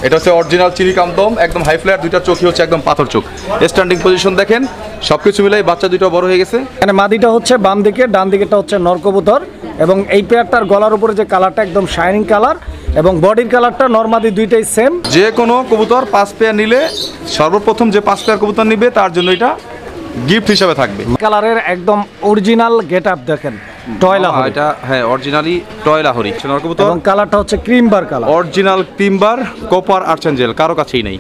এটা হচ্ছে অরিজিনাল চিনিকাম দম, একদম হাই ফ্লায়ার, দুইটা চোখই হচ্ছে একদম পাথর চোখ। স্ট্যান্ডিং পজিশন দেখেন, সবকিছু মিলাই বাচ্চা দুটো বড় হয়ে গেছে। এখানে মাদিটা হচ্ছে বাম দিকে, ডান দিকেটা হচ্ছে নর কবুতর। এবং এই পেয়ারটার গলার উপরে যে কালারটা একদম শাইনিং কালার, এবং বডির কালারটা নরমাদি দুইটাই সেম। যে কোনো কবুতর 5 পেয়ার নিলে সর্বপ্রথম যে 5 পেয়ার কবুতর নিবে তার জন্য এটা গিফট হিসাবে থাকবে। কালারের একদম অরিজিনাল গেট আপ দেখেন, টয়লা এটা হ্যাঁ অরিজিনালি টয়লা হরি নর কবুতর, এবং কালারটা হচ্ছে cream bar colour, original timber copper archangel, কারো কাছেই নেই।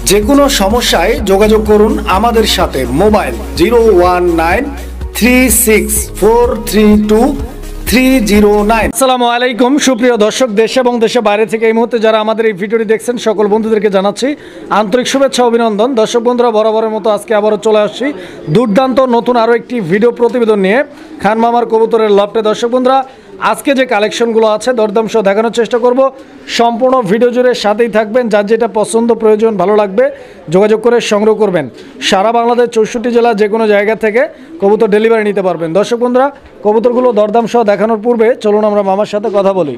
যে কোনো সমস্যায় যোগাযোগ করুন আমাদের সাথে। মোবাইল 01936432309। আসসালামু আলাইকুম সুপ্রিয় দর্শক, দেশে এবং দেশে বাইরে থেকে এই মুহূর্তে যারা আমাদের এই ভিডিওটি দেখছেন সকল বন্ধুদেরকে জানাচ্ছি আন্তরিক শুভেচ্ছা অভিনন্দন। দর্শক বন্ধুরা, বরাবরের মতো আজকে আবারও চলে আসছি দুর্দান্ত নতুন আরও একটি ভিডিও প্রতিবেদন নিয়ে খান মামার কবুতরের লফটে। দর্শক বন্ধুরা, আজকে যে কালেকশনগুলো আছে দরদাম সহ দেখানোর চেষ্টা করব। সম্পূর্ণ ভিডিও জুড়ে সাথেই থাকবেন। যার যেটা পছন্দ প্রয়োজন ভালো লাগবে যোগাযোগ করে সংগ্রহ করবেন। সারা বাংলাদেশ 64 জেলা যে কোনো জায়গা থেকে কবুতর ডেলিভারি নিতে পারবেন। দর্শক বন্ধুরা, কবুতরগুলো দরদাম সহ দেখানোর পূর্বে চলুন আমরা মামার সাথে কথা বলি।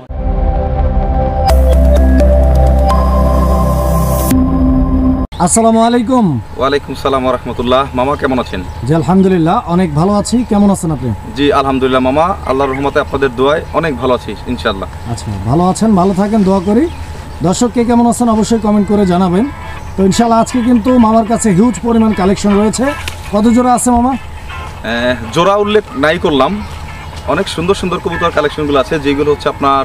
আসসালামু আলাইকুম। ওয়ালাইকুম সালাম ওয়া রাহমাতুল্লাহ। মামা কেমন আছেন? জি আলহামদুলিল্লাহ অনেক ভালো আছি। কেমন আছেন আপনি? জি আলহামদুলিল্লাহ মামা, আল্লাহর রহমতে আপনাদের দোয়ায় অনেক ভালো আছি ইনশাআল্লাহ। আচ্ছা, ভালো আছেন, ভালো থাকেন, দোয়া করি। দর্শক কে কেমন আছেন অবশ্যই কমেন্ট করে জানাবেন। তো ইনশাআল্লাহ আজকে কিন্তু মামার কাছে হিউজ পরিমাণ কালেকশন রয়েছে। কত জোড়া আছে মামা? জোড়া উল্লেখ নাই করলাম, অনেক সুন্দর সুন্দর কবুতর কালেকশনগুলো আছে, যেগুলো হচ্ছে আপনার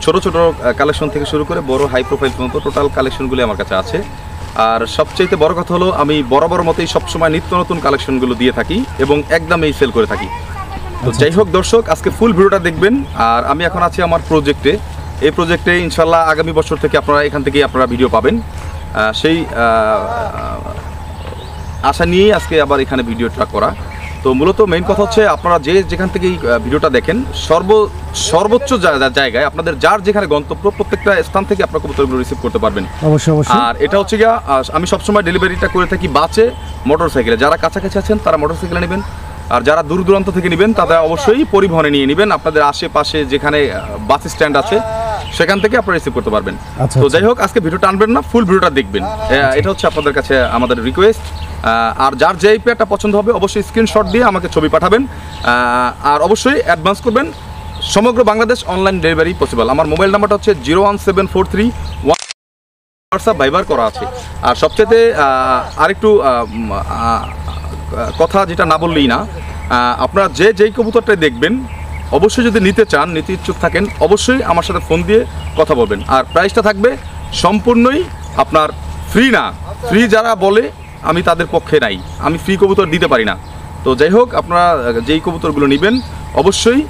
ছোট ছোট কালেকশন থেকে শুরু করে বড় হাই প্রোফাইল পর্যন্ত টোটাল কালেকশনগুলি আমার কাছে আছে। আর সবচেয়ে বড় কথা হলো আমি বরাবর মতোই সবসময় নিত্য নতুন কালেকশনগুলো দিয়ে থাকি এবং একদমই সেল করে থাকি। তো যাই হোক দর্শক, আজকে ফুল ভিডিওটা দেখবেন। আর আমি এখন আছি আমার প্রজেক্টে। এই প্রজেক্টে ইনশাল্লাহ আগামী বছর থেকে আপনারা এখান থেকেই আপনারা ভিডিও পাবেন, সেই আশা নিয়েই আজকে আবার এখানে ভিডিওটা করা। তো মূলত মেইন কথা হচ্ছে আপনারা যেখান থেকে এই ভিডিওটা দেখেন সর্বোচ্চ জায়গায় আপনাদের যার যেখানে গন্তব্য প্রত্যেকটা স্থান থেকে আপনারা কবুতরগুলো রিসিভ করতে পারবেন অবশ্যই। আর এটা হচ্ছে গিয়া আমি সবসময় ডেলিভারিটা করে থাকি বাসে, মোটরসাইকেলে। যারা কাছাকাছি আছেন তারা মোটরসাইকেলে নেবেন, আর যারা দূর দূরান্ত থেকে নেবেন তারা অবশ্যই পরিবহনে নিয়ে নেবেন। আপনাদের আশেপাশে যেখানে বাস স্ট্যান্ড আছে সেখান থেকে আপনারা রিসিভ করতে পারবেন। তো যাই হোক, আজকে ভিডিওটা আনবেন না, ফুল ভিডিওটা দেখবেন, এটা হচ্ছে আপনাদের কাছে আমাদের রিকোয়েস্ট। আর যার যেই পেয়ারটা পছন্দ হবে অবশ্যই স্ক্রিনশট দিয়ে আমাকে ছবি পাঠাবেন, আর অবশ্যই অ্যাডভান্স করবেন। সমগ্র বাংলাদেশ অনলাইন ডেলিভারি পসিবল। আমার মোবাইল নাম্বারটা হচ্ছে 01743 হোয়াটসঅ্যাপ ভাইবার করা আছে। আর সবচেয়ে আরেকটু কথা যেটা না বললেই না, আপনারা যেই কবুতরটাই দেখবেন অবশ্যই যদি নিতে চান, নিতে ইচ্ছুক থাকেন, অবশ্যই আমার সাথে ফোন দিয়ে কথা বলবেন। আর প্রাইসটা থাকবে সম্পূর্ণই আপনার ফ্রি না। ফ্রি যারা বলে আমি তাদের পক্ষে নাই, আমি ফ্রি কবুতর দিতে পারি না। তো যাই হোক, আপনারা যেই কবুতরগুলো নেবেন অবশ্যই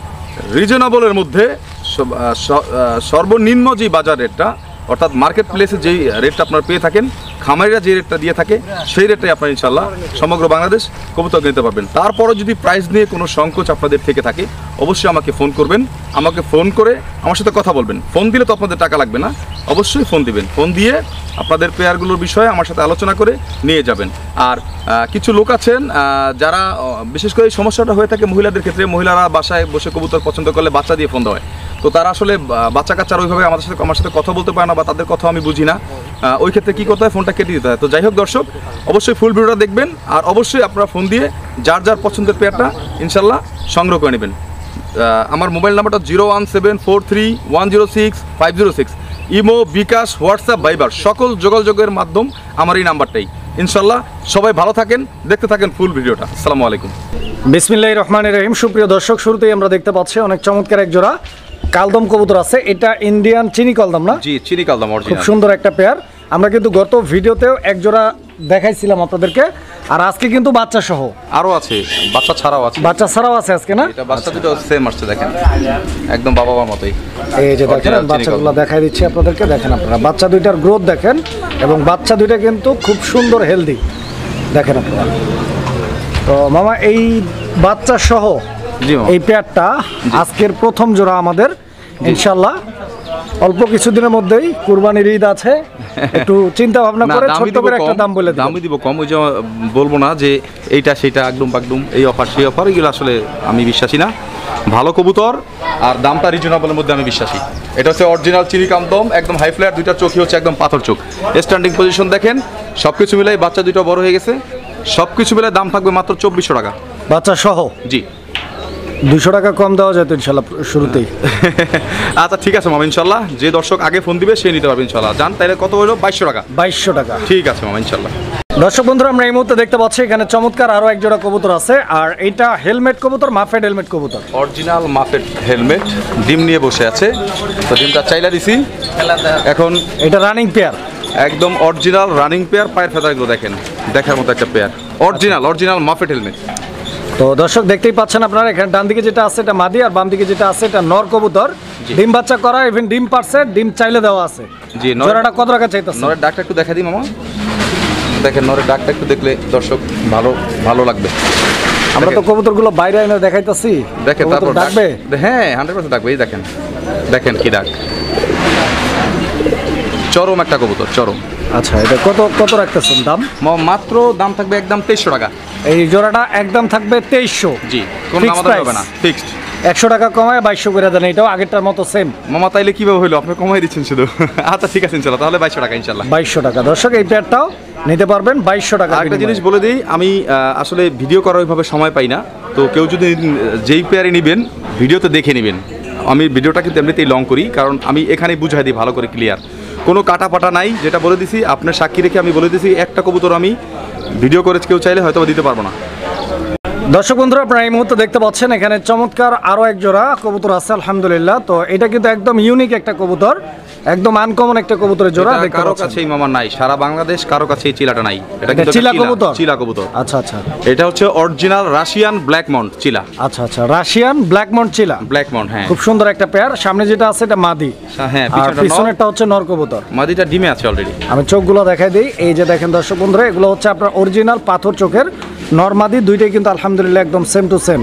রিজনেবলের মধ্যে, সর্বনিম্ন যে বাজার রেটটা অর্থাৎ মার্কেট প্লেসে যেই রেটটা আপনারা পেয়ে থাকেন, খামারিরা যে রেটটা দিয়ে থাকে সেই রেটটাই আপনারা ইনশাল্লাহ সমগ্র বাংলাদেশ কবুতর নিতে পারবেন। তারপরও যদি প্রাইস নিয়ে কোনো সংকোচ আপনাদের থেকে থাকে অবশ্যই আমাকে ফোন করবেন, আমাকে ফোন করে আমার সাথে কথা বলবেন। ফোন দিলে তো আপনাদের টাকা লাগবে না, অবশ্যই ফোন দিবেন। ফোন দিয়ে আপনাদের পেয়ারগুলোর বিষয়ে আমার সাথে আলোচনা করে নিয়ে যাবেন। আর কিছু লোক আছেন যারা বিশেষ করে এই সমস্যাটা হয়ে থাকে মহিলাদের ক্ষেত্রে, মহিলারা বাসায় বসে কবুতর পছন্দ করলে বাচ্চা দিয়ে ফোন দেওয়া হয়। তো তারা আসলে বাচ্চা কাচ্চার ওইভাবে আমার সাথে কথা বলতে পারে না, বা তাদের কথা আমি বুঝি না। ওই ক্ষেত্রে কী করতে হয়, ফোনটা কেটে দিতে হয়। তো যাই হোক দর্শক, অবশ্যই ফুল ভিডিওটা দেখবেন, আর অবশ্যই আপনারা ফোন দিয়ে যার পছন্দের পেয়ারটা ইনশাল্লাহ সংগ্রহ করে নেবেন। আমার মোবাইল নাম্বারটা 01743106506। ইমো, বিকাশ, হোয়াটসঅ্যাপ, ভাইবার সকল যোগাযোগের মাধ্যম আমার এই নাম্বারটাই। ইনশাল্লাহ সবাই ভালো থাকেন, দেখতে থাকেন ফুল ভিডিওটা। আসসালামু আলাইকুম। বিসমিল্লাহির রহমানির রহিম। সুপ্রিয় দর্শক, শুরুতেই আমরা দেখতে পাচ্ছি অনেক চমৎকার এক জোড়া কালদম কবুতর আছে। এটা ইন্ডিয়ান চিনি কালদম না? জি, চিনি কালদম অরিজিনাল। খুব সুন্দর একটা পেয়ার। আমরা কিন্তু গত ভিডিওতেও এক জোড়া দেখাইছিলাম আপনাদেরকে, আর আজকে কিন্তু বাচ্চা সহ আরো আছে, বাচ্চা ছাড়াও আছে। বাচ্চা ছাড়াও আছে আজকে না? এটা বাচ্চা দুটো সেম আসছে, দেখেন একদম বাবার মতোই। এই যে দেখেন বাচ্চাগুলো দেখাই দিচ্ছি আপনাদেরকে, দেখেন আপনারা বাচ্চা দুইটার গ্রোথ দেখেন, এবং বাচ্চা দুইটা কিন্তু খুব সুন্দর হেলদি দেখেন আপনারা। তো মামা এই বাচ্চা সহ এই পেয়ারটা আজকের প্রথম জোড়া আমাদের ইনশাল্লাহ। অল্প কিছুদিনের মধ্যেই কুরবানির ঈদ আছে, একটু চিন্তা ভাবনা করে ছোট্ট করে একটা দাম বলে দিন। দামই দিব কম, ওই যে বলবো না যে এইটা সেটা একদম বাকডুম এই অফার সেই অফার, এগুলো আসলে আমি বিশ্বাসী না। ভালো কবুতর আর দামটা রিজনেবলের মধ্যে আমি বিশ্বাসী। এটা হচ্ছে অরিজিনাল চিনি কামদম, একদম হাই ফ্লায়ার, দুইটা চোখই হচ্ছে একদম পাথর চোখ। স্ট্যান্ডিং পজিশন দেখেন, সব কিছু মিলাই বাচ্চা দুটো বড় হয়ে গেছে, সব কিছু মিলাই দাম থাকবে মাত্র 2400 টাকা বাচ্চা সহ। জি 200 টাকা কম দেওয়া যায় তো ইনশাল্লাহ শুরুতেই? আচ্ছা ঠিক আছে মামা, ইনশাল্লাহ যে দর্শক আগে ফোন দিবে সে নিতে পারবে ইনশাল্লাহ। জান তাইলে কত হলো? 2200 টাকা। 2200 টাকা, ঠিক আছে মামা ইনশাল্লাহ। দর্শক বন্ধুরা, আমরা এই মুহূর্তে দেখতে পাচ্ছি এখানে চমৎকার আরো এক জোড়া কবুতর আছে, আর এটা হেলমেট কবুতর, মাফেড হেলমেট কবুতর, অরিজিনাল মাফেড হেলমেট, ডিম নিয়ে বসে আছে। তো ডিমটা চাইলা দিছি এখন। এটা রানিং পেয়ার, একদম অরিজিনাল রানিং পেয়ার, পায়ের ফেদারগুলো দেখেন, দেখার মতো একটা পেয়ার, অরিজিনাল মাফেড হেলমেট। তো দর্শক দেখতেই পাচ্ছেন আপনারা, এখানে ডান দিকে যেটা আছে এটা মাদি, আর বাম দিকে যেটা আছে এটা নর কবুতর। ডিম বাচ্চা করা, ইভেন ডিম পারছে, ডিম চাইলে দেওয়া আছে। জি, জোড়াটা কত টাকা চাইতেছে? নরের ডাকটা একটু দেখা দিই মামা, দেখেন নরের ডাকটা একটু দেখলে দর্শক ভালো লাগবে। আমরা তো কবুতরগুলো বাইরে এনে দেখাইতেছি, দেখেন তারপর ডাকবে। হ্যাঁ 100% ডাকবে। এই দেখেন কি ডাক, চরম একটা কবুতর, চরম। আচ্ছা, এটা কত রাখতেছেন দাম? মাত্র দাম থাকবে একদম 2300 টাকা। এই জোড়াটা একদম থাকবে 2300। জি, কোনো দাম হবে না, ফিক্সড। 100 টাকা কমায় 2200 করে দেন, এটাও আগেরটার মতো সেম। মামা তাইলে কিভাবে হইলো? আপনি কমাই দিচ্ছেন শুধু। আচ্ছা ঠিক আছে ইনশাল্লাহ, তাহলে 2200 টাকা ইনশাল্লাহ। 2200 টাকা। দর্শক এই পেয়ারটাও নিতে পারবেন 2200 টাকা। আরেকটা জিনিস বলে দিই, আমি আসলে ভিডিও করার ওইভাবে সময় পাই না, তো কেউ যদি যেই পেয়ারে নেবেন ভিডিওতে দেখে নেবেন। আমি ভিডিওটা কিন্তু এমনিতেই লং করি, কারণ আমি এখানেই বুঝাই দিই ভালো করে, ক্লিয়ার, কোনো কাটা পাটা নাই। যেটা বলে দিছি আপনার সাক্ষী রেখে আমি বলে দিছি, একটা কবুতর আমি ভিডিও করে কেউ চাইলে হয়তো দিতে পারবো না। দর্শক বন্ধুরা, আপনারা এই মুহূর্তে দেখতে পাচ্ছেন এখানে চমৎকার আরো এক জোড়া কবুতর আছে আলহামদুলিল্লাহ। তো এটা কিন্তু একদম ইউনিক একটা কবুতর, একদম আনকমন একটা কবুতরের জোড়া। কারো কাছেই মামা নাই, সারা বাংলাদেশ কারো কাছে এই চিলাটা নাই। এটা কিন্তু চিলা কবুতর, চিলা কবুতর। আচ্ছা আচ্ছা, এটা হচ্ছে অরিজিনাল রাশিয়ান ব্ল্যাক মাউন্ট চিলা। আচ্ছা আচ্ছা, রাশিয়ান ব্ল্যাক মাউন্ট চিলা, ব্ল্যাক মাউন্ট, হ্যাঁ খুব সুন্দর একটা পেয়ার। সামনে যেটা আছে এটা মাদি, হ্যাঁ, আর পিছনেরটা হচ্ছে নর কবুতর। মাদিটা ডিমে আছে অলরেডি। আমি চোখগুলো দেখাই দিই, এই যে দেখেন দর্শক বন্ধুরা, এগুলো হচ্ছে আপনার অরিজিনাল পাথর চোখের নর মাদি, দুইটাই কিন্তু আলহামদুলিল্লাহ একদম সেম টু সেম।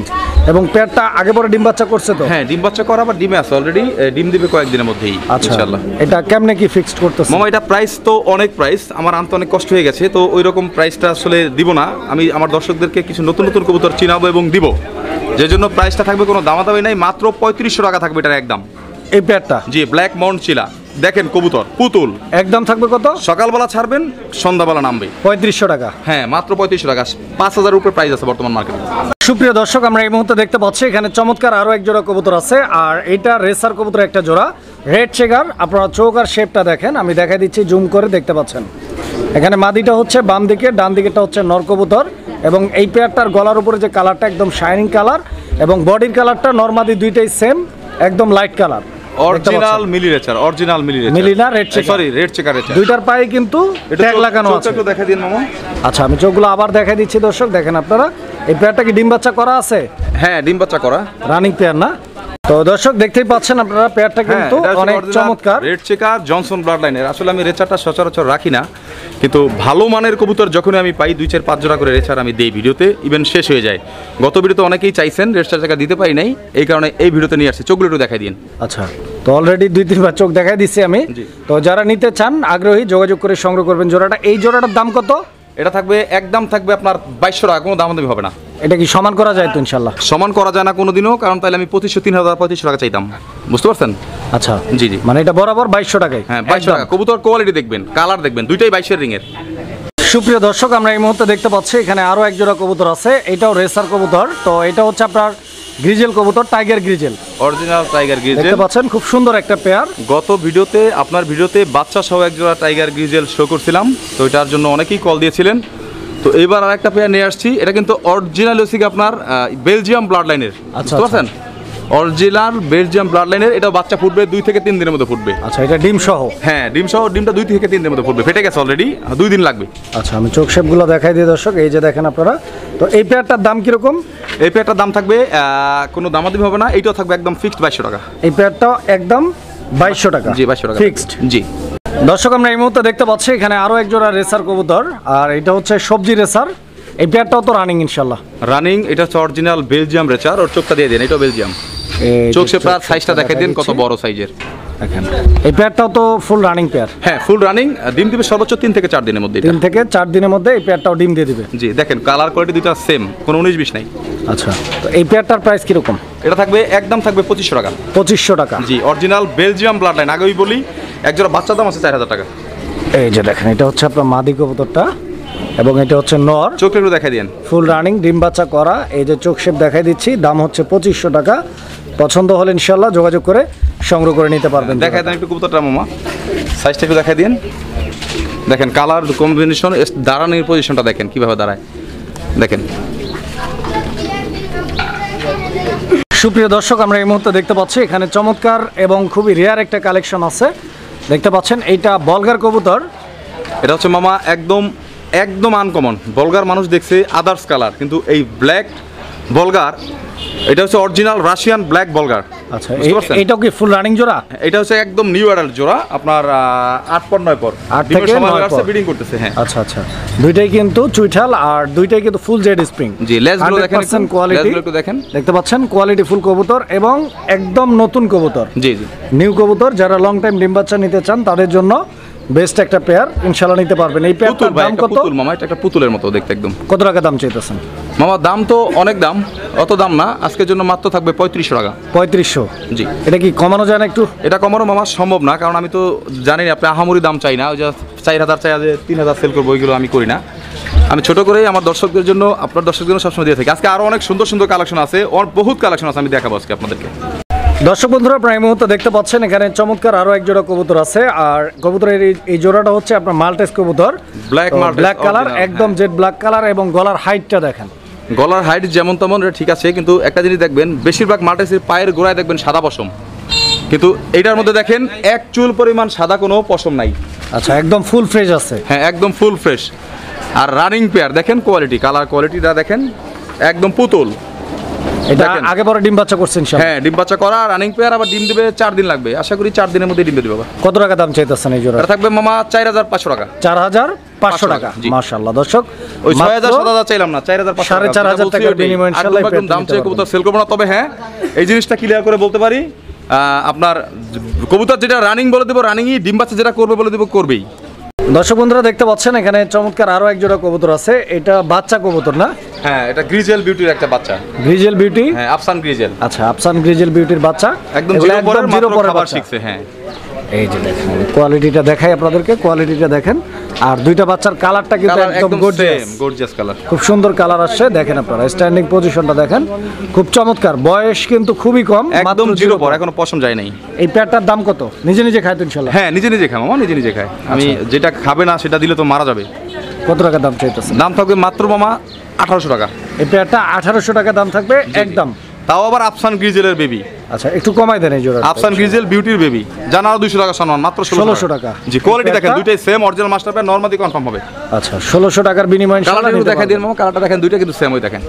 এবং পেয়ারটা আগে পরে ডিম বাচ্চা করছে তো? হ্যাঁ, ডিম বাচ্চা করা, আবার ডিমে আছে অলরেডি, ডিম দিবে কয়েকদিনের মধ্যেই ইনশাআল্লাহ। এটা কেমনে কি ফিক্সড করতেছে মামা? এটা প্রাইস তো অনেক প্রাইস, আমার আনতে অনেক কষ্ট হয়ে গেছে, তো ওই রকম প্রাইসটা আসলে দিব না। আমি আমার দর্শকদেরকে কিছু নতুন কবুতর চিনাবো এবং দিব, যে জন্য প্রাইসটা থাকবে কোনো দামাদামি নাই, মাত্র 3500 টাকা থাকবে এটার একদম। এই পেয়ারটা জি, ব্ল্যাক মাউন্ট চিলা, দেখেন কবুতর পুতুল, একদম থাকবে কত? সকালবেলা ছাড়বেন, সন্ধ্যাবেলা নামবে, 3500 টাকা। হ্যাঁ, মাত্র 3500 টাকা, 5000 উপরে প্রাইস আছে বর্তমান মার্কেটে। সুপ্রিয় দর্শক, আমরা এই মুহূর্তে দেখতে পাচ্ছি এখানে চমৎকার আরো এক জোড়া কবুতর আছে, আর এটা রেসার কবুতর একটা জোড়া, রেড চেকার। আপনারা চোখ আর শেপটা দেখেন, আমি দেখাই দিচ্ছি, জুম করে দেখতে পাচ্ছেন। এখানে মাদিটা হচ্ছে বাম দিকে, ডান দিকেটা হচ্ছে নর কবুতর। এবং এই পেয়ারটার গলার উপরে যে কালারটা একদম শাইনিং কালার, এবং বডির কালারটা নরমাদি দুইটাই সেম, একদম লাইট কালার। অরিজিনাল মিলিরেচার, মিলিনা red checker, sorry red checker. দুইটার পায়ে কিন্তু ট্যাগ লাগানো আছে। একটু দেখাই দিন মামা। আচ্ছা, আমি চোখগুলো আবার দেখাই দিচ্ছি দর্শক, দেখেন আপনারা। এই পেয়ারটা কি ডিম বাচ্চা করা আছে? হ্যাঁ, ডিম বাচ্চা করা, রানিং পেয়ার না? তো দর্শক দেখতেই পাচ্ছেন আপনারা, পেয়ারটা কিন্তু অনেক চমৎকার, রেড চেকার জনসন ব্লাড লাইনের। আসলে আমি রেচারটা সচরাচর রাখি না, কিন্তু ভালো মানের কবুতর যখন আমি পাই 2-4-5 জোড়া করে রেচার আমি দেই ভিডিওতে, ইভেন শেষ হয়ে যায়। গত ভিডিওতে অনেকেই চাইছেন রেড চেকার দিতে পারি নাই, এই কারণে এই ভিডিওতে নিয়ে আসছি। চোখগুলো একটু দেখাই দিন। আচ্ছা, তো অলরেডি 2-3 বার চোখ দেখাই দিচ্ছি আমি। তো যারা নিতে চান আগ্রহী, যোগাযোগ করে সংগ্রহ করবেন জোড়াটা। এই জোড়াটার দাম কত? এটা থাকবে একদম থাকবে আপনার 2200 টাকা, কোনো দামাদামি হবে না। এটা কি সমান করা যায় তো? ইনশাল্লাহ সমান করা যায় না কোনোদিনও, কারণ তাহলে আমি 2500-3000 টাকা চাইতাম, বুঝতে পারছেন? আচ্ছা জি জি, মানে এটা বরাবর 2200 টাকায়। হ্যাঁ 2200 টাকা। কবুতর কোয়ালিটি দেখবেন, কালার দেখবেন, দুইটাই 22 রিংয়ের। সুপ্রিয় দর্শক, আমরা এই মুহূর্তে দেখতে পাচ্ছি এখানে আরো এক জোড়া কবুতর আছে, এটাও রেসার কবুতর। তো এটা হচ্ছে আপনার গ্রিজেল কবুতর, tiger grizzle, original tiger grizzle. দেখতে পাচ্ছেন খুব সুন্দর একটা পেয়ার। গত ভিডিওতে আপনার ভিডিওতে বাচ্চা সহ এক জোড়া টাইগার গ্রিজেল শো করছিলাম, তো এটার জন্য অনেকেই কল দিয়েছিলেন। তো এবার আরেকটা পেয়ার নিয়ে আসছি, এটা কিন্তু অরিজিনাল হচ্ছে কি আপনার বেলজিয়াম ব্লাড লাইনের, বুঝতে পারছেন? অরিজিনাল বেলজিয়াম ব্লাড লাইনের। এটা বাচ্চা ফুটবে 2 থেকে 3 দিনের মধ্যে ফুটবে। আচ্ছা, এটা ডিম সহ? হ্যাঁ, ডিম সহ, ডিমটা 2 থেকে 3 দিনের মধ্যে ফুটবে, ফেটে গেছে অলরেডি, 2 দিন লাগবে। আচ্ছা, আমি চোখ শেপগুলো দেখাই দিই দর্শক, এই যে দেখেন আপনারা। তো এই পেয়ারটার দাম কিরকম? এই পেয়ারটার দাম থাকবে কোনো দামাদামি হবে না, এইটাও থাকবে একদম ফিক্সড 2200 টাকা। এই পেয়ারটাও একদম 2200 টাকা? জি, 2200 টাকা ফিক্সড। জি দর্শক, আমরা এই মুহূর্তে দেখতে পাচ্ছি এখানে আরো এক জোড়া রেসার কবুতর, আর এটা হচ্ছে সবজি রেসার। এই পেয়ারটাও তো রানিং ইনশাল্লাহ? রানিং। এটা হচ্ছে অরিজিনাল বেলজিয়াম রেচার, ওর চোখটা দিয়ে দেন, এটাও বেলজিয়াম। চোখ শেপটার সাইজটা দেখাই দিন, কত বড় সাইজের, দেখেন এই পেয়ারটাও তো ফুল রানিং পেয়ার। হ্যাঁ ফুল রানিং, ডিম দিবে সর্বোচ্চ 3 থেকে 4 দিনের মধ্যে। 3 থেকে 4 দিনের মধ্যে এই পেয়ারটাও ডিম দিয়ে দিবে। জি দেখেন কালার কোয়ালিটি দুটো সেম, কোনো 19-20 নাই। আচ্ছা, তো এই পেয়ারটার প্রাইস কিরকম? এটা থাকবে একদম থাকবে 2500 টাকা। 2500 টাকা। জি অরিজিনাল বেলজিয়াম ব্লাড লাইন, আগেই বলি এক জোড়া বাচ্চা দাম আছে 4000 টাকা। এই যে দেখেন এটা হচ্ছে আপনার মাদি কবুতরটা এবং এটা হচ্ছে নর। চোখটা একটু দেখাই দেন। ফুল রানিং ডিম বাচ্চা করা, এই যে চোখ শেপ দেখাই দিচ্ছি, দাম হচ্ছে 2500 টাকা। পছন্দ হলে ইনশাল্লাহ যোগাযোগ করে সংগ্রহ করে নিতে পারবেন। দেখাই দেন একটু কবুতরটা মামা, সাইজটা একটু দেখাই দিন। দেখেন কালার কম্বিনেশন, দাঁড়ানোর পজিশনটা দেখেন কিভাবে দাঁড়ায়, দেখেন। সুপ্রিয় দর্শক, আমরা এই মুহূর্তে দেখতে পাচ্ছি এখানে চমৎকার এবং খুবই রেয়ার একটা কালেকশন আছে। দেখতে পাচ্ছেন এইটা বলগার কবুতর। এটা হচ্ছে মামা একদম একদম আনকমন। বলগার মানুষ দেখছে আদার্স কালার, কিন্তু এই ব্ল্যাক বলগার এটা হচ্ছে অরিজিনাল রাশিয়ান ব্ল্যাক বলগার। আচ্ছা, এইটাও কি ফুল রানিং জোড়া? এটা হচ্ছে একদম নিউ অ্যাডাল্ট জোড়া, আপনার 8 পর 9 পর 8 থেকে 9 পর ব্রিডিং করতেছে। হ্যাঁ আচ্ছা আচ্ছা, দুইটাই কিন্তু চুইঠাল আর দুইটাই কিন্তু ফুল জেড স্প্রিং। জি লেজগুলো দেখেন, কোয়ালিটি একটু দেখেন, দেখতে পাচ্ছেন কোয়ালিটি ফুল কবুতর এবং একদম নতুন কবুতর। জি জি নিউ কবুতর, যারা লং টাইম ডিম বাচ্চা নিতে চান তাদের জন্য বেস্ট একটা পেয়ার, ইনশাআল্লাহ নিতে পারবেন। এই পেয়ারটার দাম কত? পুতুল মামা, এটা একটা পুতুলের মতো দেখতে একদম। কত টাকা দাম চাইতেছেন মামা? দাম তো অনেক দাম, অত দাম না, আজকের জন্য মাত্র থাকবে 3500 টাকা। 3500? জি। এটা কি কমানো যায় না একটু? এটা কমানো মামা সম্ভব না, কারণ আমি তো জানি না আপনি আহামরি দাম চাই না। ওই যে 4000 চাই, 3000 সেল করবো, ওইগুলো আমি করি না। আমি ছোট করেই আমার দর্শকদের জন্য, আপনার দর্শকদের জন্য সবসময় দিয়ে থাকি। আজকে আরও অনেক সুন্দর সুন্দর কালেকশন আছে, বহুত কালেকশন আছে, আমি দেখাবো আজকে আপনাদেরকে। দর্শক বন্ধুরা, প্রায় মুহূর্তে দেখতে পাচ্ছেন এখানে চমৎকার আরো এক জোড়া কবুতর আছে। আর কবুতরের এই জোড়াটা হচ্ছে আপনার মাল্টেস কবুতর, ব্ল্যাক কালার, একদম জেড ব্ল্যাক কালার এবং গলার হাইটটা দেখেন। গলার হাইট যেমন তেমন এটা ঠিক আছে, কিন্তু একটা জিনিস দেখবেন, বেশিরভাগ মাল্টেসের পায়ের গোড়ায় দেখবেন সাদা পশম, কিন্তু এইটার মধ্যে দেখেন এক চুল পরিমাণ সাদা কোনো পশম নাই। আচ্ছা, একদম ফুল ফ্রেশ আছে। হ্যাঁ একদম ফুল ফ্রেশ। আর রানিং পেয়ার দেখেন, কোয়ালিটি কালার কোয়ালিটিটা দেখেন একদম পুতুল। এটা আগে পরে ডিম বাচ্চা করছেন? হ্যাঁ ডিম বাচ্চা করা রানিং পেয়ার, আবার ডিম দিবে 4 দিন লাগবে, আশা করি 4 দিনের মধ্যে ডিম দিয়ে দিবে। কত টাকা দাম চাইতেছেন এই জোড়া? এটা থাকবে মামা 4500 টাকা। 4500 টাকা, মাশাআল্লাহ। দর্শক ওই 6000 7000 চাইলাম না, 4500 4500 টাকার বিনিময়ে ইনশাআল্লাহ একদম দাম চেয়ে কবুতর সেল করব না। তবে হ্যাঁ এই জিনিসটা ক্লিয়ার করে বলতে পারি, আপনার কবুতর যেটা রানিং বলে দেবো রানিংই, ডিম বাচ্চা যেটা করবে বলে দেবো করবেই। দর্শক বন্ধুরা দেখতে পাচ্ছেন এখানে চমৎকার আরো এক জোড়া কবুতর আছে। এটা বাচ্চা কবুতর না? হ্যাঁ এটা গ্রিজেল বিউটির একটা বাচ্চা। Grizzle beauty? হ্যাঁ আফসান গ্রিজেল। আচ্ছা, আফসান গ্রিজেল বিউটির বাচ্চা, একদম জিরো পরে খাবার শিখছে। হ্যাঁ এই যে দেখেন কোয়ালিটিটা দেখাই আপনাদেরকে, কোয়ালিটিটা দেখেন। আর দুইটা বাচ্চার কালারটা কিন্তু একদম গর্জিয়াস কালার, খুব সুন্দর কালার আসছে। দেখেন আপনারা স্ট্যান্ডিং পজিশনটা দেখেন, খুব চমৎকার। বয়স কিন্তু খুবই কম, একদম জিরো পর, এখনো পশম যায় নাই। এই পেয়ারটার দাম কত? নিজে নিজে খায় তো ইনশাআল্লাহ? হ্যাঁ নিজে নিজে খায় মামা, নিজে নিজে খায়। আমি যেটা খাবে না সেটা দিলে তো মারা যাবে। কত টাকা দাম চাইতেছে? দাম থাকবে মাত্র মামা 1800 টাকা। এই পেয়ারটা 1800 টাকা দাম থাকবে একদম, তাও আবার আফসান গ্রিজেলের বেবি। আচ্ছা, একটু কমাই দেন এই জোড়া। আফসান গ্রিজেল বিউটির বেবি, জানা 200 টাকা সম্মান, মাত্র 1600 টাকা। জি কোয়ালিটি দেখেন, দুইটাই same original master pair, normally confirm হবে। আচ্ছা, 1600 টাকার বিনিময়ে ইনশাআল্লাহ কালারটা দেখাই দিন মামা, কালারটা দেখেন, দুইটা কিন্তু সেম। ওই দেখেন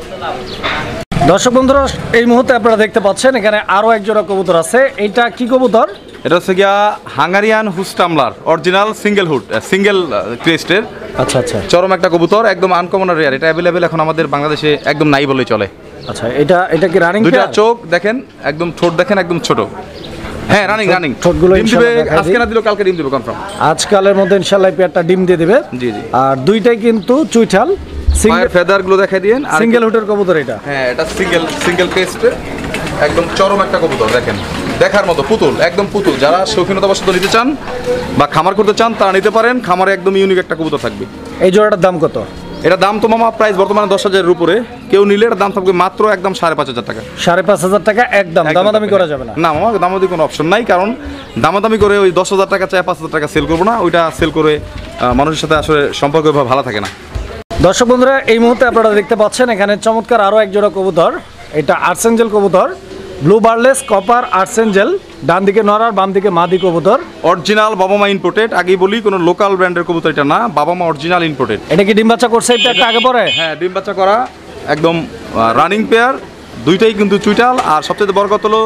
দর্শক বন্ধুরা, এই মুহূর্তে আপনারা দেখতে পাচ্ছেন এখানে আরো এক জোড়া কবুতর আছে। এইটা কি কবুতর? এটা হচ্ছে গিয়া হাঙ্গারিয়ান হুস্টামলার, অরিজিনাল সিঙ্গেল হুড, সিঙ্গেল ক্রেস্টের। আচ্ছা আচ্ছা, চরম একটা কবুতর, একদম আনকমন আর রেয়ার। এটা অ্যাভেলেবেল এখন আমাদের বাংলাদেশে একদম নাই বললেই চলে। আচ্ছা, এটা কি রানিং? দুইটা চোখ দেখেন, একদম ঠোঁট দেখেন, একদম ছোট। হ্যাঁ রানিং ঠোঁটগুলো ডিম দিবে, আজকে না দিলেও কালকে ডিম দিবে কনফার্ম। আজকালের মধ্যে ইনশাআল্লাহ পেয়ারটা ডিম দিয়ে দিবে। জি জি। আর দুইটাই কিন্তু চুইঠাল, সিঙ্গেল ফেদার গুলো দেখাই দিন। সিঙ্গেল হুটের কবুতর এটা? হ্যাঁ এটা সিঙ্গেল ক্রেস্টের, একদম চরম একটা কবুতর। দেখেন দেখার মতো পুতুল, একদম পুতুল। যারা শৌখিনতা বশত নিতে চান বা খামার করতে চান তারা নিতে পারেন। খামারে একদম ইউনিক একটা কবুতর থাকবে। এই জোড়াটার দাম কত? এটা দাম তো মামা প্রাইস বর্তমানে 10,000-এর উপরে। কেউ নিলে এর দাম থাকবে মাত্র একদম 5,500 টাকা। 5,500 টাকা একদম, দামাদামি করা যাবে না? না মামা, দামাদামি কোনো অপশন নাই, কারণ দামাদামি করে ওই 10,000 টাকা চাই 5,000 টাকা সেল করবো না। ওইটা সেল করে মানুষের সাথে আসলে সম্পর্ক ভালো থাকে না। দর্শক বন্ধুরা, এই মুহূর্তে আপনারা দেখতে পাচ্ছেন এখানে চমৎকার আরো এক জোড়া কবুতর। এটা আর্সেঞ্জেল কবুতর, ব্লু বার্লেস কপার আর্সেঞ্জেল, ডান দিকে নরার বাম দিকে মাদি কবুতর। অরিজিনাল বাবা মা ইম্পোর্টেড, আগেই বলি কোনো লোকাল ব্র্যান্ডের কবুতর এটা না, বাবা মা অরিজিনাল ইম্পোর্টেড। এটা কি ডিম বাচ্চা করছে এটা একটা আগে পরে? হ্যাঁ ডিম বাচ্চা করা, একদম রানিং পেয়ার, দুইটাই কিন্তু চুইটাল। আর সবচেয়ে বড় কথা হলো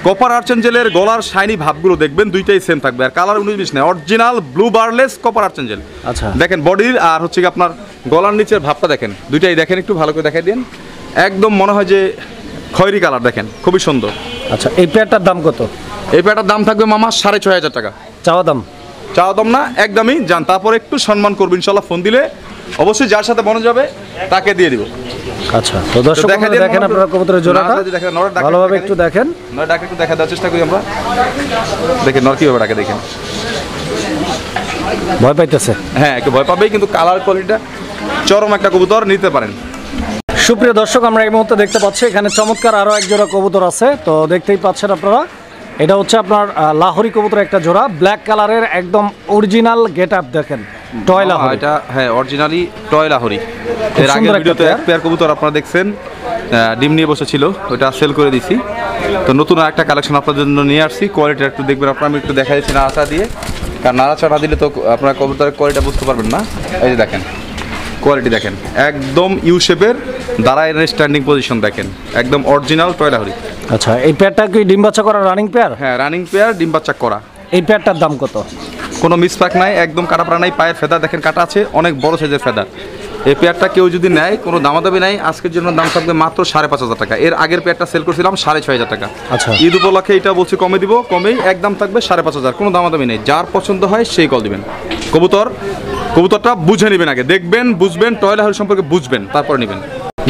কপার আর্চেঞ্জেলের গলার শাইনি ভাবগুলো দেখবেন দুইটাই সেম থাকবে। আর কালার 19-20 নেই, অরিজিনাল ব্লু বার্লেস কপার আর্চেঞ্জেল। আচ্ছা দেখেন বডির আর হচ্ছে কি আপনার গলার নিচের ভাবটা দেখেন, দুইটাই দেখেন, একটু ভালো করে দেখাই দিন। একদম মনে হয় যে খয়েরি কালার, দেখেন খুবই সুন্দর। আচ্ছা, এই পেয়ারটার দাম কত? এই পেয়ারটার দাম থাকবে মামা 6,500 টাকা। চাওয়া দাম? চাওয়া দাম না, একদমই যান, তারপর একটু সম্মান করবো ইনশাল্লাহ। ফোন দিলে অবশ্যই যার সাথে মনে যাবে তাকে দিয়ে দিব। আচ্ছা, তো দর্শক বন্ধুরা দেখেন আপনারা কবুতরের জোড়াটা ভালোভাবে একটু দেখেন। নর ডাকে একটু দেখা দেওয়ার চেষ্টা করি আমরা। দেখেন নর কিভাবে ডাকে দেখেন। ভয় পাইতেছে? হ্যাঁ, একটু ভয় পাবেই, কিন্তু কালার কোয়ালিটিটা চরম একটা কবুতর, নিতে পারেন। সুপ্রিয় দর্শক, আমরা এই মুহূর্তে দেখতে পাচ্ছি এখানে চমৎকার আরও এক জোড়া কবুতর আছে। তো দেখতেই পাচ্ছেন আপনারা, এটা হচ্ছে আপনার লাহোরি কবুতর একটা জোড়া, ব্ল্যাক কালারের একদম অরিজিনাল গেট আপ দেখেন, টয় লাহোরি। এটা হ্যাঁ অরিজিনালি টয় লাহোরি। এর আগে ভিডিওতে এক পেয়ার কবুতর আপনারা দেখছেন ডিম নিয়ে বসেছিল, ওটা সেল করে দিছি। তো নতুন একটা কালেকশন আপনাদের জন্য নিয়ে আসছি। কোয়ালিটিটা একটু দেখবেন আপনারা, আমি একটু দেখা যাচ্ছি নাড়াচা দিয়ে, কারণ নাড়াচা না দিলে তো আপনারা কবুতরের কোয়ালিটিটা বুঝতে পারবেন না। এই যে দেখেন কোয়ালিটি দেখেন, একদম ইউ শেপের, দাঁড়ায় স্ট্যান্ডিং পজিশন দেখেন, একদম অরিজিনাল টয় লাহোরি। আচ্ছা, এই পেয়ারটা কি ডিম বাচ্চা করা রানিং পেয়ার? হ্যাঁ, রানিং পেয়ার, ডিম বাচ্চা করা। এই পেয়ারটার দাম কত? কোনো মিসপ্যাক নাই, একদম কাটা প্রা নাই, পায়ের ফেদার দেখেন কাটা আছে, অনেক বড় সাইজের ফেদার। এই পেয়ারটা কেউ যদি নেয়, কোনো দামাদামি নাই, আজকের জন্য দাম থাকবে মাত্র 5,500 টাকা। এর আগের পেয়ারটা সেল করছিলাম 6,500 টাকা। আচ্ছা, ঈদ উপলক্ষে এটা বলছি কমে দিব, কমেই একদম থাকবে 5,500, কোনো দামাদামি নেই। যার পছন্দ হয় সেই কল দিবেন। কবুতরটা বুঝে নেবেন, আগে দেখবেন, বুঝবেন, টয় লাহোরি সম্পর্কে বুঝবেন, তারপর নেবেন।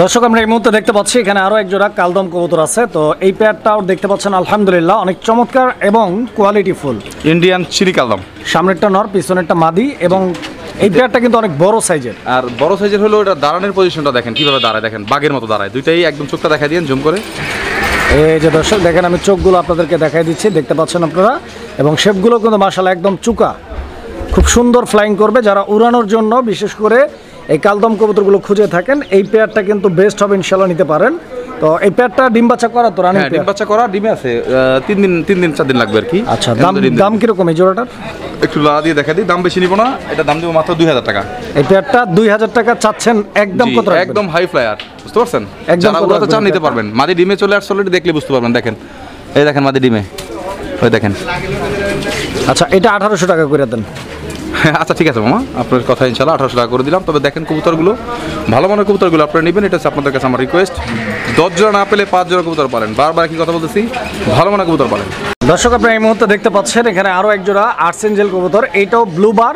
দর্শক আমরা এই মুহূর্তে দেখতে পাচ্ছি এখানে আরও এক জোড়া কালদম কবুতর আছে। তো এই পেয়ারটাও দেখতে পাচ্ছেন আলহামদুলিল্লাহ অনেক চমৎকার এবং কোয়ালিটিফুল। ইন্ডিয়ান চিনি কালদম, সামনেরটা নর, পিছনেরটা মাদি, এবং এই পেয়ারটা কিন্তু অনেক বড় সাইজের। আর বড় সাইজের হলো এটা দাঁড়ানোর পজিশনটা দেখেন কিভাবে দাঁড়ায়, দেখেন বাঘের মতো দাঁড়ায়। দুইটাই একদম চোখটা দেখা দিয়েন জুম করে। এই যে দর্শক দেখেন, আমি চোখগুলো আপনাদেরকে দেখাই দিচ্ছি, দেখতে পাচ্ছেন আপনারা, এবং শেপগুলো কিন্তু মাশাআল্লাহ একদম চুকা, খুব সুন্দর ফ্লাইং করবে। যারা উড়ানোর জন্য বিশেষ করে এই কালদম কবুতরগুলো খুঁজে থাকেন, এই পেয়ারটা কিন্তু বেস্ট হবে, ইনশাল্লাহ নিতে পারেন। তো এই পেয়ারটা ডিম বাচ্চা করা তো রানিং? ডিম বাচ্চা করা, ডিমে আছে 3 দিন 4 দিন লাগবে আর কি। আচ্ছা, দাম কিরকম এই জোড়াটার? একটু লাড়া দিয়ে দেখা দিই, দাম বেশি নিব না, এটা দাম দেবো মাত্র 2,000 টাকা। এই পেয়ারটা 2,000 টাকা চাচ্ছেন, একদম কত? একদম হাই ফ্লায়ার, বুঝতে পারছেন? যারা উড়াতে চান নিতে পারবেন। মাদি ডিমে চলে আসছে অলরেডি, দেখলে বুঝতে পারবেন। দেখেন, এই দেখেন মাদি ডিমে, ওই দেখেন। আচ্ছা, এটা 1800 টাকা করে দেন। আচ্ছা ঠিক আছে মামা, আপনার কথা ইনশাল্লাহ 1800 টাকা করে দিলাম। তবে দেখেন কবুতরগুলো, ভালো মানের কবুতরগুলো আপনারা নেবেন, এটা হচ্ছে আপনাদের কাছে আমার রিকোয়েস্ট। 10 জোড়া না পেলে 5 জোড়া কবুতর পারেন, বারবার কি কথা বলতেছি, ভালো মানের কবুতর পারেন। দর্শক আপনারা এই মুহূর্তে দেখতে পাচ্ছেন এখানে আরো এক জোড়া আর্সেঞ্জেল কবুতর, এইটাও ব্লু বার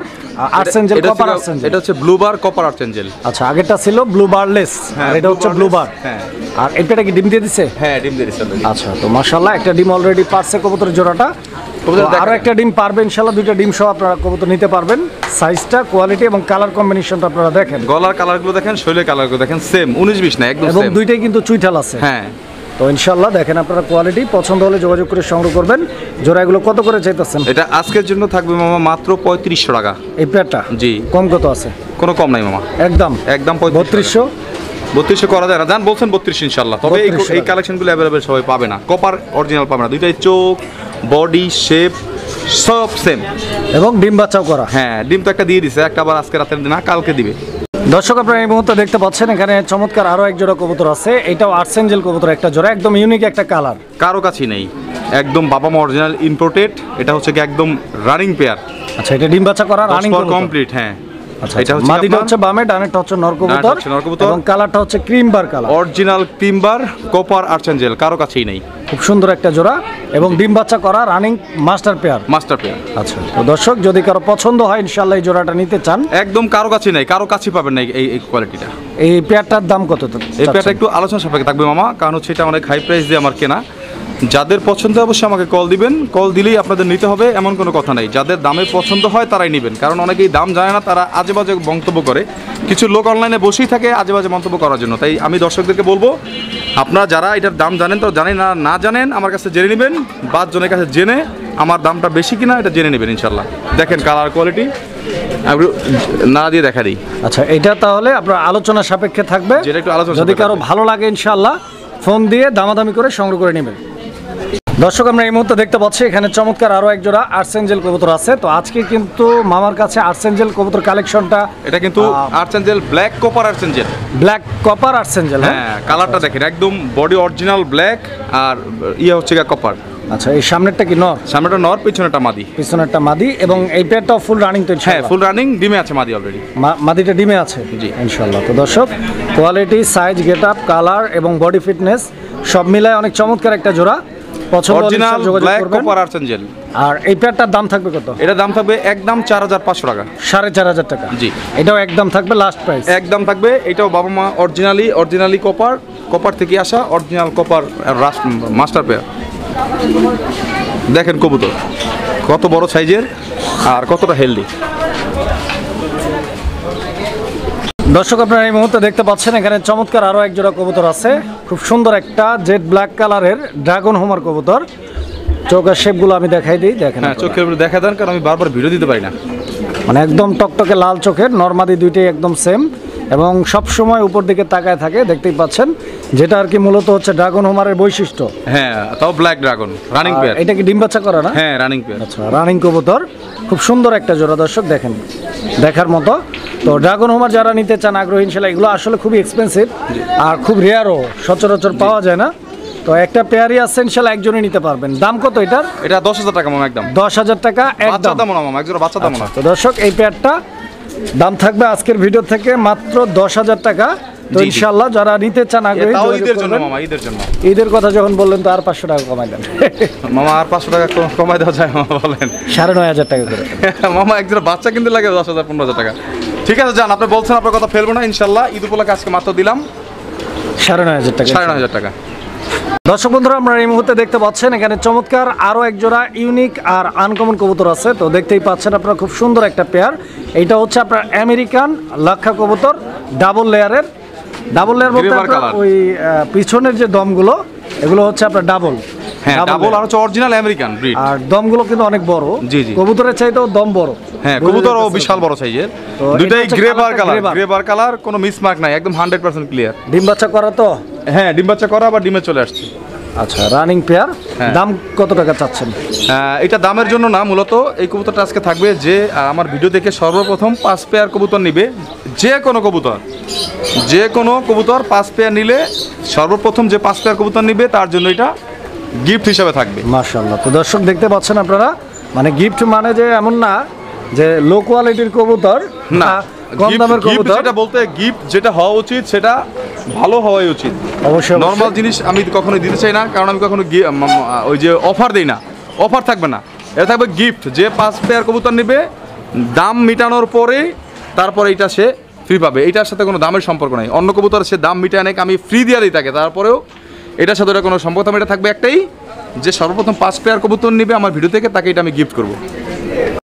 আর্সেঞ্জেল, কপার আর্সেঞ্জেল। এটা হচ্ছে ব্লু বার কপার আর্সেঞ্জেল। আচ্ছা, আগেরটা ছিল ব্লু বারলেস, আর এটা হচ্ছে ব্লু বার। হ্যাঁ, আর এটা কি ডিম দিয়ে দিছে? হ্যাঁ, ডিম দিয়ে দিছে। আচ্ছা, তো মাশাআল্লাহ একটা ডিম অলরেডি পারছে কবুতরের জোড়াটা। আরো একটা ডিম পারবে ইনশাআল্লাহ, দুইটা ডিম সহ আপনারা কবুতর নিতে পারবেন। সাইজটা, কোয়ালিটি এবং কালার কম্বিনেশনটা আপনারা দেখেন, গলার কালারগুলো দেখেন, শরীরের কালারগুলো দেখেন, সেম 19-20 না, একদম এবং সেম। দুইটাই কিন্তু চুইঠাল আছে। হ্যাঁ, তো ইনশাআল্লাহ দেখেন আপনারা, কোয়ালিটি পছন্দ হলে যোগাযোগ করে সংগ্রহ করবেন। জোড়া এগুলো কত করে চাইতেছেন? এটা আজকের জন্য থাকবে মামা মাত্র 3500 টাকা। এই পেয়ারটা জি, কম কত আছে? কোনো কম নাই মামা, একদম 3200 করা যায় না, জান বলছেন 32 ইনশাআল্লাহ। তবে এই কালেকশনগুলো অ্যাভেলেবেল সবাই পাবে না, কপার অরিজিনাল পাবে না। দুইটাই চোখ, বডি শেপ সব সেম, এবং ডিম বাচ্চাও করা। হ্যাঁ, ডিম তো একটা দিয়ে দিছে, একটা আবার আজকে রাতের দিন না, কালকে দিবে। দর্শক আপনারা এই মুহূর্তে দেখতে পাচ্ছেন এখানে চমৎকার আরো এক জোড়া কবুতর আছে। এটাও আর্সেঞ্জেল কবুতর একটা জোড়া, একদম ইউনিক একটা কালার, কারো কাছেই নেই, একদম বাবা মা অরিজিনাল ইম্পোর্টেড। এটা হচ্ছে কি একদম রানিং পেয়ার। আচ্ছা, এটা ডিম বাচ্চা করা রানিং কমপ্লিট। হ্যাঁ, আচ্ছা, এটা হচ্ছে মাদিটা হচ্ছে বামে, ডানেরটা হচ্ছে নর কবুতর, এবং কালারটা হচ্ছে cream bar colour, original cream bar copper আর্সেঞ্জেল, কারো কাছেই নেই। খুব সুন্দর একটা জোড়া, এবং ডিম বাচ্চা করা রানিং মাস্টার পেয়ার। আচ্ছা, তো দর্শক যদি কারো পছন্দ হয় ইনশাআল্লাহ এই জোড়াটা নিতে চান, একদম কারো কাছে নেই, কারো কাছে পাবেন না এই কোয়ালিটিটা। এই পেয়ারটার দাম কত? এই পেয়ারটা একটু আলোচনা সাপেক্ষে থাকবে মামা, কারণ হচ্ছে এটা অনেক হাই প্রাইস দিয়ে আমার কেনা। যাদের পছন্দ অবশ্যই আমাকে কল দিবেন, কল দিলেই আপনাদের নিতে হবে এমন কোনো কথা নেই। যাদের দামে পছন্দ হয় তারাই নেবেন, কারণ অনেকেই দাম জানে না, তারা আজে বাজে মন্তব্য করে। কিছু লোক অনলাইনে বসেই থাকে আজে বাজে মন্তব্য করার জন্য। তাই আমি দর্শকদেরকে বলবো, আপনারা যারা এটার দাম জানেন তো জানেন, না জানেন আমার কাছে জেনে নেবেন, 5 জনের কাছে জেনে আমার দামটা বেশি কিনা এটা জেনে নেবেন ইনশাল্লাহ। দেখেন কালার কোয়ালিটি না দিয়ে দেখা দিই। আচ্ছা, এটা তাহলে আপনার আলোচনা সাপেক্ষে থাকবে, যেটা একটু আলোচনা যদি কারো ভালো লাগে ইনশাআল্লাহ ফোন দিয়ে দামাদামি করে সংগ্রহ করে নেবেন। দর্শক আমরা এই মুহূর্তে দেখতে পাচ্ছি এখানে চমৎকার আরো এক জোড়া আর্সেঞ্জেল কবুতর আছে। তো আজকে কিন্তু মামার কাছে আর্সেঞ্জেল কবুতর কালেকশনটা, এটা কিন্তু আর্সেঞ্জেল ব্ল্যাক কপার আর্সেঞ্জেল, ব্ল্যাক কপার আর্সেঞ্জেল। হ্যাঁ, কালারটা দেখেন একদম বডি অরিজিনাল ব্ল্যাক, আর ইয়ে হচ্ছে কপার। আচ্ছা, এই সামনেরটা কি নর? সামনেটা নর, পিছনেরটা মাদি। পিছনেরটা মাদি, এবং এই পেয়ারটাও ফুল রানিং তো? হ্যাঁ, ফুল রানিং, ডিমে আছে মাদি অলরেডি, মাদিটা ডিমে আছে। জি ইনশাআল্লাহ। তো দর্শক quality, size, get up, colour এবং বডি ফিটনেস সব মিলায় অনেক চমৎকার একটা জোড়া। পছন্দ হলে অরিজিনাল যোগাযোগ ব্ল্যাক করবেন। Copper archangel. আর এই পেয়ারটার দাম থাকবে কত? এটা দাম থাকবে একদম 4500 টাকা। 4500 টাকা। জি। এটাও একদম থাকবে লাস্ট প্রাইস। একদম থাকবে। এটাও বাবা মা অরিজিনালি কপার থেকে আসা অরিজিনাল কপার মাস্টার পেয়ার। দেখেন কবুতর কত বড় সাইজের আর কতটা হেলদি। দর্শক আপনারা এই মুহূর্তে দেখতে পাচ্ছেন এখানে চমৎকার আরো এক জোড়া কবুতর আছে। খুব সুন্দর একটা জেড ব্ল্যাক কালারের ড্রাগন হোমার কবুতর। চোখের শেপগুলো আমি দেখাই দিই, দেখেন। হ্যাঁ, চোখের উপরে দেখা দেন, কারণ আমি বারবার ভিডিও দিতে পারি না। মানে একদম টকটকে লাল চোখের, নরমাদি দুইটাই একদম সেম এবং সব সময় উপর দিকে তাকায় থাকে, দেখতেই পাচ্ছেন, যেটা আর কি মূলত হচ্ছে ড্রাগন হোমারের বৈশিষ্ট্য। হ্যাঁ, তাও ব্ল্যাক ড্রাগন রানিং পেয়ার। এটা কি ডিম বাচ্চা করে না? হ্যাঁ, রানিং পেয়ার। আচ্ছা, রানিং কবুতর, খুব সুন্দর একটা জোড়া দর্শক, দেখেন দেখার মতো। তো ড্রাগন হোমার যারা নিতে চান আগ্রহী, ইনশাল্লাহ এগুলো আসলে খুবই এক্সপেন্সিভ আর খুব রেয়ারও, সচরাচর পাওয়া যায় না। তো একটা পেয়ারই আছে, ইনশাল্লাহ একজনই নিতে পারবেন। দাম কত এটার? এটা 10,000 টাকা মামা, একদম 10,000 টাকা বাচ্চা একদম। দাম না মামা, একজোড়া বাচ্চা দাম না। তো দর্শক এই পেয়ারটা দাম থাকবে আজকের ভিডিও থেকে মাত্র 10,000 টাকা। তো জি, জি। ইনশাআল্লাহ যারা নিতে চান আগ্রহী, তাও যোগাযোগ ঈদের জন্য করবেন। মামা, ঈদের জন্য। ঈদের কথা যখন বললেন তো আর 500 টাকা কমাই দেন। মামা আর 500 টাকা কমাই দেওয়া যায় মামা, বলেন? 9,500 টাকা করে। মামা একজোড়া বাচ্চা কিনতে লাগে 10,000 15,000 টাকা। ঠিক আছে যান, আপনি বলছেন, আপনার কথা ফেলবো না ইনশাল্লাহ। ঈদ উপলক্ষে আজকে মাত্র দিলাম 9,500 টাকা। 9,500 টাকা। দর্শক বন্ধুরা, আপনারা এই মুহূর্তে দেখতে পাচ্ছেন এখানে চমৎকার আরো এক জোড়া ইউনিক আর আনকমন কবুতর আছে। তো দেখতেই পাচ্ছেন আপনারা, খুব সুন্দর একটা পেয়ার। এটা হচ্ছে আপনার আমেরিকান লাক্ষা কবুতর, ডাবল লেয়ারের। ডাবল লেয়ার বলতে Grey bar আপনার color। ওই পিছনের যে দমগুলো, এগুলো হচ্ছে আপনার ডাবল। হ্যাঁ, ডাবল আর হচ্ছে অরিজিনাল আমেরিকান ব্রিড। আর দমগুলো কিন্তু অনেক বড়। জি, জি। কবুতরের চাইতেও দম বড়। হ্যাঁ, বুঝে কবুতরও যেতেছে। বিশাল বড় সাইজের। তো দুইটাই এটা হচ্ছে গ্রে বার কালারটা কালার, grey bar। গ্রে বার কালার, কোনো মিসমার্ক নাই, একদম 100% ক্লিয়ার। ডিম বাচ্চা করা তো? হ্যাঁ, ডিম বাচ্চা করা, আবার ডিমে চলে আসছে। আচ্ছা, রানিং পেয়ার। হ্যাঁ। দাম কত টাকা চাচ্ছেন? এটা দামের জন্য না, মূলত এই কবুতরটা আজকে থাকবে যে আমার ভিডিও দেখে সর্বপ্রথম 5 পেয়ার কবুতর নিবে, যে কোনো কবুতর 5 পেয়ার নিলে সর্বপ্রথম যে 5 পেয়ার কবুতর নিবে তার জন্য এটা গিফট হিসাবে থাকবে। মাশাআল্লাহ। তো দর্শক দেখতে পাচ্ছেন আপনারা, মানে গিফট মানে যে এমন না যে লো কোয়ালিটির কবুতর না, কম দামের গিফট কবুতর। যেটা বলতে, গিফট যেটা হওয়া উচিত সেটা ভালো হওয়াই উচিত। অবশ্যই নর্মাল জিনিস আমি কখনোই দিতে চাই না, কারণ আমি কখনো ওই যে অফার দেই না, অফার থাকবে না, এটা থাকবে গিফট। যে 5 পেয়ার কবুতর নেবে, দাম মিটানোর পরে তারপরে এটা সে ফ্রি পাবে। এটার সাথে কোনো দামের সম্পর্ক নাই। অন্য কবুতর সে দাম মিটায় নাকি আমি ফ্রি দিয়ে দিই তাকে, তারপরেও এটার সাথে ওটা কোনো সম্পর্ক। এটা থাকবে একটাই, যে সর্বপ্রথম 5 পেয়ার কবুতর নেবে আমার ভিডিও থেকে, তাকে এটা আমি গিফট করবো।